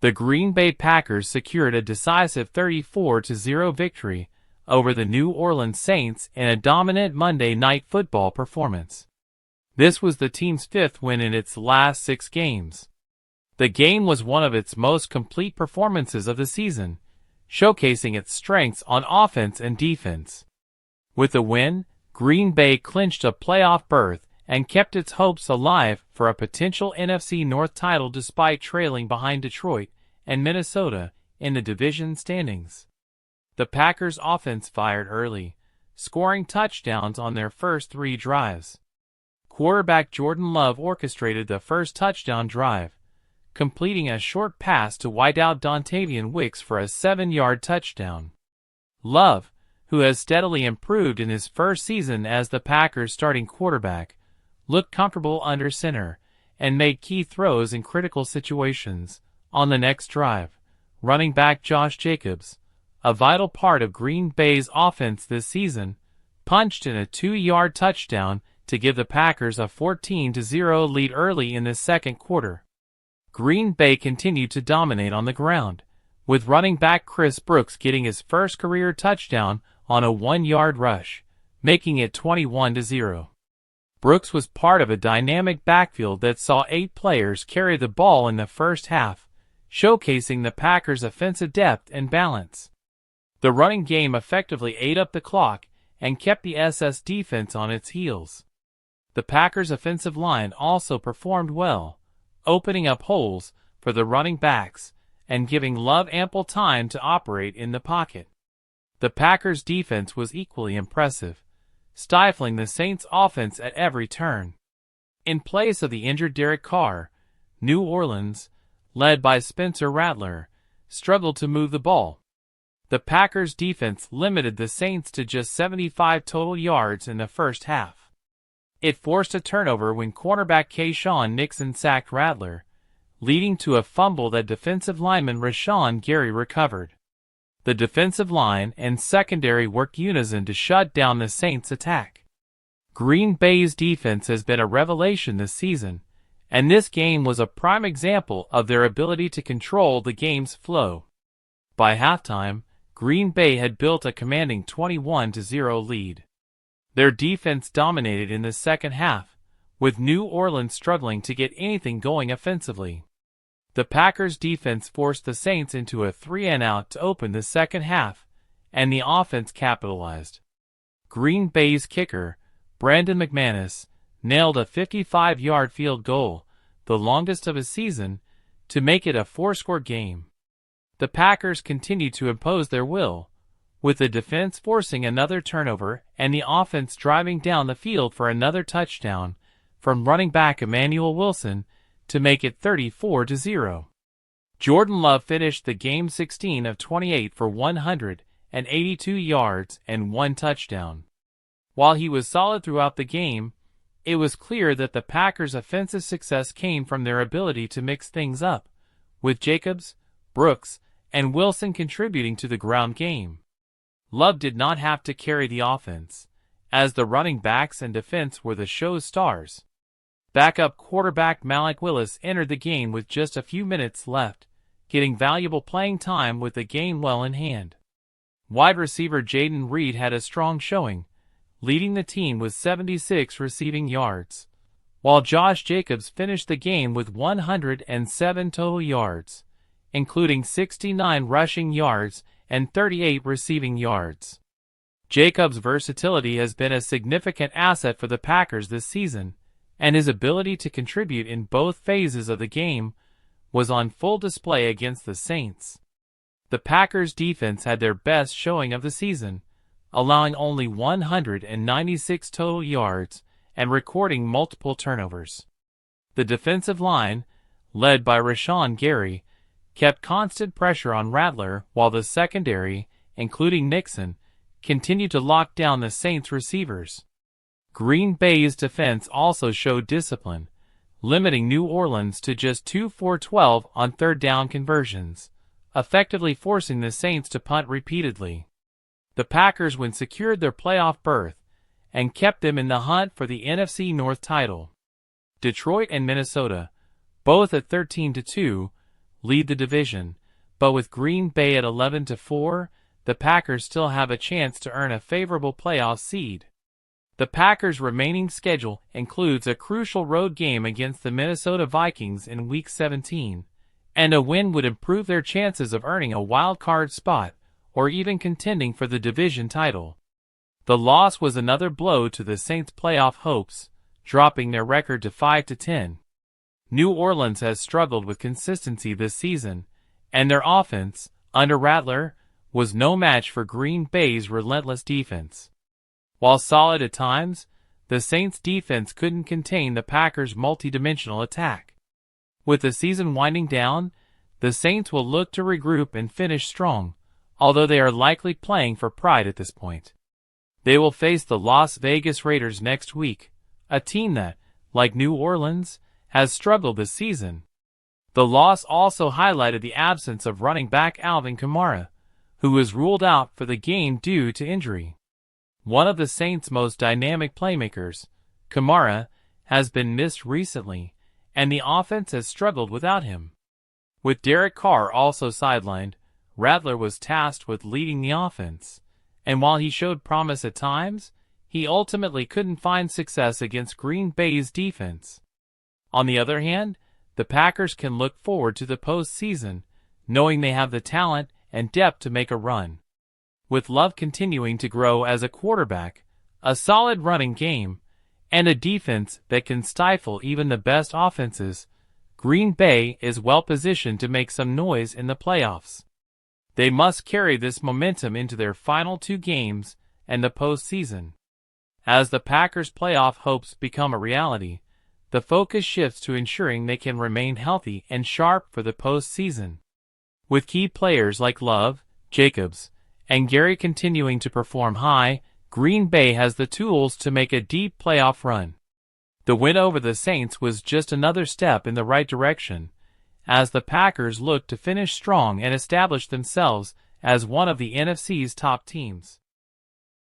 The Green Bay Packers secured a decisive 34-0 victory over the New Orleans Saints in a dominant Monday Night Football performance. This was the team's fifth win in its last 6 games. The game was one of its most complete performances of the season, showcasing its strengths on offense and defense. With the win, Green Bay clinched a playoff berth and kept its hopes alive for a potential NFC North title despite trailing behind Detroit and Minnesota in the division standings. The Packers' offense fired early, scoring touchdowns on their first 3 drives. Quarterback Jordan Love orchestrated the first touchdown drive, completing a short pass to wideout Dontavian Wicks for a 7-yard touchdown. Love, who has steadily improved in his first season as the Packers' starting quarterback, looked comfortable under center and made key throws in critical situations. On the next drive, running back Josh Jacobs, a vital part of Green Bay's offense this season, punched in a 2-yard touchdown to give the Packers a 14-0 lead early in the second quarter. Green Bay continued to dominate on the ground, with running back Chris Brooks getting his first career touchdown on a 1-yard rush, making it 21-0. Brooks was part of a dynamic backfield that saw 8 players carry the ball in the first half, showcasing the Packers' offensive depth and balance. The running game effectively ate up the clock and kept the SS defense on its heels. The Packers' offensive line also performed well, opening up holes for the running backs and giving Love ample time to operate in the pocket. The Packers' defense was equally impressive, stifling the Saints' offense at every turn. In place of the injured Derek Carr, New Orleans, led by Spencer Rattler, struggled to move the ball. The Packers' defense limited the Saints to just 75 total yards in the first half. It forced a turnover when cornerback Kayshawn Nixon sacked Rattler, leading to a fumble that defensive lineman Rashawn Gary recovered. The defensive line and secondary worked unison to shut down the Saints' attack. Green Bay's defense has been a revelation this season, and this game was a prime example of their ability to control the game's flow. By halftime, Green Bay had built a commanding 21-0 lead. Their defense dominated in the second half, with New Orleans struggling to get anything going offensively. The Packers' defense forced the Saints into a 3-and-out to open the second half, and the offense capitalized. Green Bay's kicker, Brandon McManus, nailed a 55-yard field goal, the longest of his season, to make it a 4-score game. The Packers continued to impose their will, with the defense forcing another turnover and the offense driving down the field for another touchdown from running back Emmanuel Wilson to make it 34-0. Jordan Love finished the game 16 of 28 for 182 yards and 1 touchdown. While he was solid throughout the game, it was clear that the Packers' offensive success came from their ability to mix things up, with Jacobs, Brooks, and Wilson contributing to the ground game. Love did not have to carry the offense, as the running backs and defense were the show's stars. Backup quarterback Malik Willis entered the game with just a few minutes left, getting valuable playing time with the game well in hand. Wide receiver Jaden Reed had a strong showing, leading the team with 76 receiving yards, while Josh Jacobs finished the game with 107 total yards, including 69 rushing yards and 38 receiving yards. Jacobs' versatility has been a significant asset for the Packers this season, and his ability to contribute in both phases of the game was on full display against the Saints. The Packers' defense had their best showing of the season, allowing only 196 total yards and recording multiple turnovers. The defensive line, led by Rashawn Gary, kept constant pressure on Rattler, while the secondary, including Nixon, continued to lock down the Saints' receivers. Green Bay's defense also showed discipline, limiting New Orleans to just 2 for 12 on third down conversions, effectively forcing the Saints to punt repeatedly. The Packers secured their playoff berth and kept them in the hunt for the NFC North title. Detroit and Minnesota, both at 13-2, lead the division, but with Green Bay at 11-4, the Packers still have a chance to earn a favorable playoff seed. The Packers' remaining schedule includes a crucial road game against the Minnesota Vikings in Week 17, and a win would improve their chances of earning a wild-card spot or even contending for the division title. The loss was another blow to the Saints' playoff hopes, dropping their record to 5-10. New Orleans has struggled with consistency this season, and their offense, under Rattler, was no match for Green Bay's relentless defense. While solid at times, the Saints' defense couldn't contain the Packers' multi-dimensional attack. With the season winding down, the Saints will look to regroup and finish strong, although they are likely playing for pride at this point. They will face the Las Vegas Raiders next week, a team that, like New Orleans, has struggled this season. The loss also highlighted the absence of running back Alvin Kamara, who was ruled out for the game due to injury. One of the Saints' most dynamic playmakers, Kamara, has been missed recently, and the offense has struggled without him. With Derek Carr also sidelined, Rattler was tasked with leading the offense, and while he showed promise at times, he ultimately couldn't find success against Green Bay's defense. On the other hand, the Packers can look forward to the postseason, knowing they have the talent and depth to make a run. With Love continuing to grow as a quarterback, a solid running game, and a defense that can stifle even the best offenses, Green Bay is well positioned to make some noise in the playoffs. They must carry this momentum into their final two games and the postseason. As the Packers' playoff hopes become a reality, the focus shifts to ensuring they can remain healthy and sharp for the postseason. With key players like Love, Jacobs, and Gary continuing to perform high, Green Bay has the tools to make a deep playoff run. The win over the Saints was just another step in the right direction, as the Packers look to finish strong and establish themselves as one of the NFC's top teams.